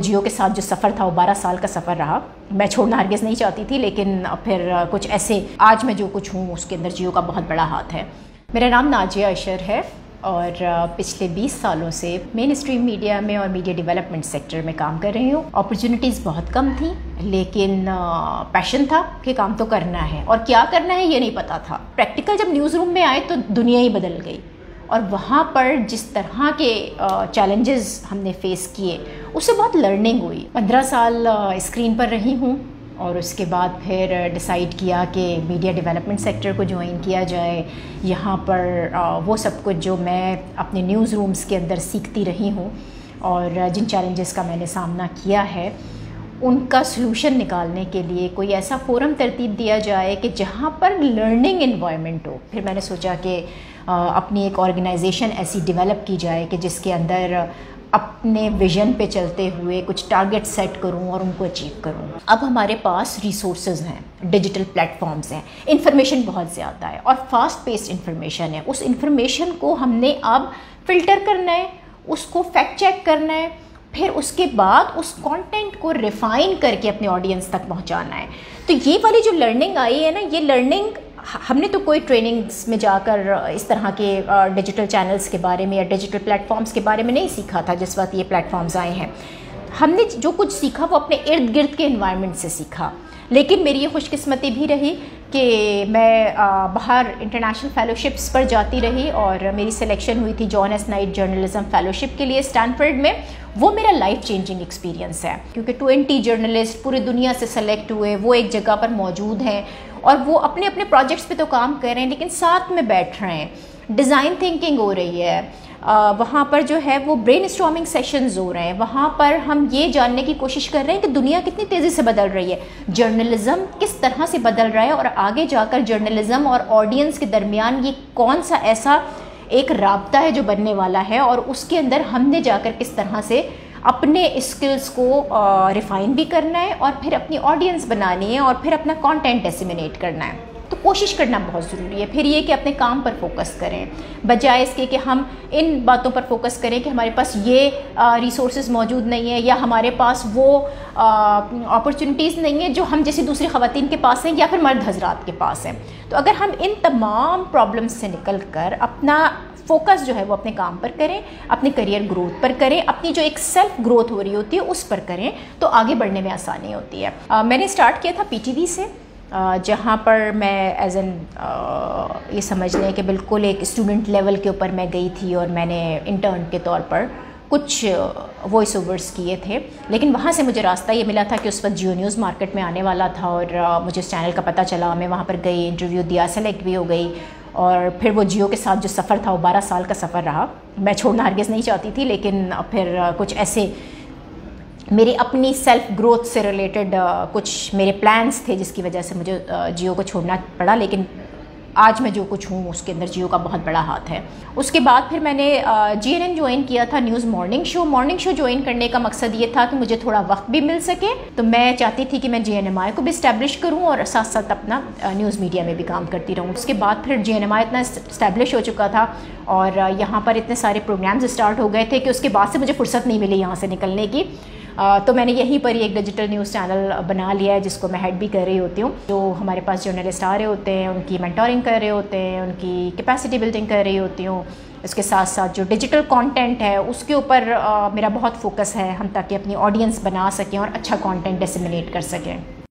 जियो के साथ जो सफ़र था वो 12 साल का सफ़र रहा। मैं छोड़ना हरगिज़ नहीं चाहती थी, लेकिन फिर कुछ ऐसे आज मैं जो कुछ हूँ उसके अंदर जियो का बहुत बड़ा हाथ है। मेरा नाम नाजिया अशर है और पिछले 20 सालों से मेन स्ट्रीम मीडिया में और मीडिया डेवलपमेंट सेक्टर में काम कर रही हूँ। अपॉर्चुनिटीज़ बहुत कम थी, लेकिन पैशन था कि काम तो करना है, और क्या करना है ये नहीं पता था। प्रैक्टिकल जब न्यूज़ रूम में आए तो दुनिया ही बदल गई, और वहाँ पर जिस तरह के चैलेंजेस हमने फेस किए उससे बहुत लर्निंग हुई। 15 साल स्क्रीन पर रही हूँ और उसके बाद फिर डिसाइड किया कि मीडिया डेवलपमेंट सेक्टर को ज्वाइन किया जाए। यहाँ पर वो सब कुछ जो मैं अपने न्यूज़ रूम्स के अंदर सीखती रही हूँ और जिन चैलेंजेस का मैंने सामना किया है उनका सलूशन निकालने के लिए कोई ऐसा फोरम तरतीब दिया जाए कि जहाँ पर लर्निंग इन्वायरमेंट हो। फिर मैंने सोचा कि अपनी एक ऑर्गेनाइजेशन ऐसी डेवलप की जाए कि जिसके अंदर अपने विजन पे चलते हुए कुछ टारगेट सेट करूं और उनको अचीव करूं। अब हमारे पास रिसोर्सेज हैं, डिजिटल प्लेटफॉर्म्स हैं, इंफॉर्मेशन बहुत ज़्यादा है और फास्ट पेस्ड इंफॉर्मेशन है। उस इंफॉर्मेशन को हमने अब फिल्टर करना है, उसको फैक्ट चेक करना है, फिर उसके बाद उस कंटेंट को रिफ़ाइन करके अपने ऑडियंस तक पहुंचाना है। तो ये वाली जो लर्निंग आई है ना, ये लर्निंग हमने तो कोई ट्रेनिंग्स में जाकर इस तरह के डिजिटल चैनल्स के बारे में या डिजिटल प्लेटफॉर्म्स के बारे में नहीं सीखा था जिस वक्त ये प्लेटफॉर्म्स आए हैं। हमने जो कुछ सीखा वो अपने इर्द गिर्द के एनवायरनमेंट से सीखा। लेकिन मेरी ये खुशकिस्मती भी रही कि मैं बाहर इंटरनेशनल फेलोशिप्स पर जाती रही और मेरी सिलेक्शन हुई थी John S night journalism fellowship के लिए स्टैनफोर्ड में। वो मेरा लाइफ चेंजिंग एक्सपीरियंस है, क्योंकि 20 जर्नलिस्ट पूरी दुनिया से सेलेक्ट हुए, वो एक जगह पर मौजूद हैं और वो अपने अपने प्रोजेक्ट्स पे तो काम कर रहे हैं लेकिन साथ में बैठ रहे हैं, डिज़ाइन थिंकिंग हो रही है। वहाँ पर जो है वो ब्रेनस्टॉर्मिंग सेशंस हो रहे हैं। वहाँ पर हम ये जानने की कोशिश कर रहे हैं कि दुनिया कितनी तेज़ी से बदल रही है, जर्नलिज़्म किस तरह से बदल रहा है और आगे जाकर जर्नलिज़्म और ऑडियंस के दरमियान ये कौन सा ऐसा एक राब्ता है जो बनने वाला है, और उसके अंदर हमने जाकर किस तरह से अपने स्किल्स को रिफ़ाइन भी करना है और फिर अपनी ऑडियंस बनानी है और फिर अपना कंटेंट डिसेमिनेट करना है। तो कोशिश करना बहुत ज़रूरी है। फिर ये कि अपने काम पर फोकस करें, बजाय इसके कि हम इन बातों पर फोकस करें कि हमारे पास ये रिसोर्सेज मौजूद नहीं है या हमारे पास वो अपॉर्चुनिटीज़ नहीं है जो हम जैसी दूसरी ख़वातीन के पास हैं या फिर मर्द हजरात के पास हैं। तो अगर हम इन तमाम प्रॉब्लम्स से निकल कर अपना फोकस जो है वो अपने काम पर करें, अपने करियर ग्रोथ पर करें, अपनी जो एक सेल्फ ग्रोथ हो रही होती है उस पर करें, तो आगे बढ़ने में आसानी होती है। मैंने स्टार्ट किया था पीटीवी से, जहाँ पर मैं एज एन ये समझ लें कि बिल्कुल एक स्टूडेंट लेवल के ऊपर मैं गई थी और मैंने इंटर्न के तौर पर कुछ वॉइस ओवर्स किए थे। लेकिन वहाँ से मुझे रास्ता ये मिला था कि उस वक्त जियो न्यूज़ मार्केट में आने वाला था और मुझे उस चैनल का पता चला। मैं वहाँ पर गई, इंटरव्यू दिया, सेलेक्ट भी हो गई और फिर वो जियो के साथ जो सफ़र था वो 12 साल का सफ़र रहा। मैं छोड़ना हरगिज़ नहीं चाहती थी, लेकिन फिर कुछ ऐसे मेरी अपनी सेल्फ ग्रोथ से रिलेटेड कुछ मेरे प्लान्स थे जिसकी वजह से मुझे जियो को छोड़ना पड़ा। लेकिन आज मैं जो कुछ हूँ उसके अंदर जियो का बहुत बड़ा हाथ है। उसके बाद फिर मैंने GNN ज्वाइन किया था, news morning show. Morning show join करने का मकसद ये था कि मुझे थोड़ा वक्त भी मिल सके, तो मैं चाहती थी कि मैं GNMI को भी इस्टेब्लिश करूँ और साथ साथ अपना न्यूज़ मीडिया में भी काम करती रहूँ। उसके बाद फिर GNMI इतना इस्टेब्लिश हो चुका था और यहाँ पर इतने सारे प्रोग्राम्स स्टार्ट हो गए थे कि उसके बाद से मुझे फुर्सत नहीं मिली यहाँ से निकलने की। तो मैंने यहीं पर ही एक डिजिटल न्यूज़ चैनल बना लिया है जिसको मैं हेड भी कर रही होती हूँ। जो हमारे पास जर्नलिस्ट आ रहे होते हैं उनकी मेंटोरिंग कर रहे होते हैं, उनकी कैपेसिटी बिल्डिंग कर रही होती हूँ। इसके साथ साथ जो डिजिटल कंटेंट है उसके ऊपर मेरा बहुत फोकस है, हम ताकि अपनी ऑडियंस बना सकें और अच्छा कंटेंट डिसेमिनेट कर सकें।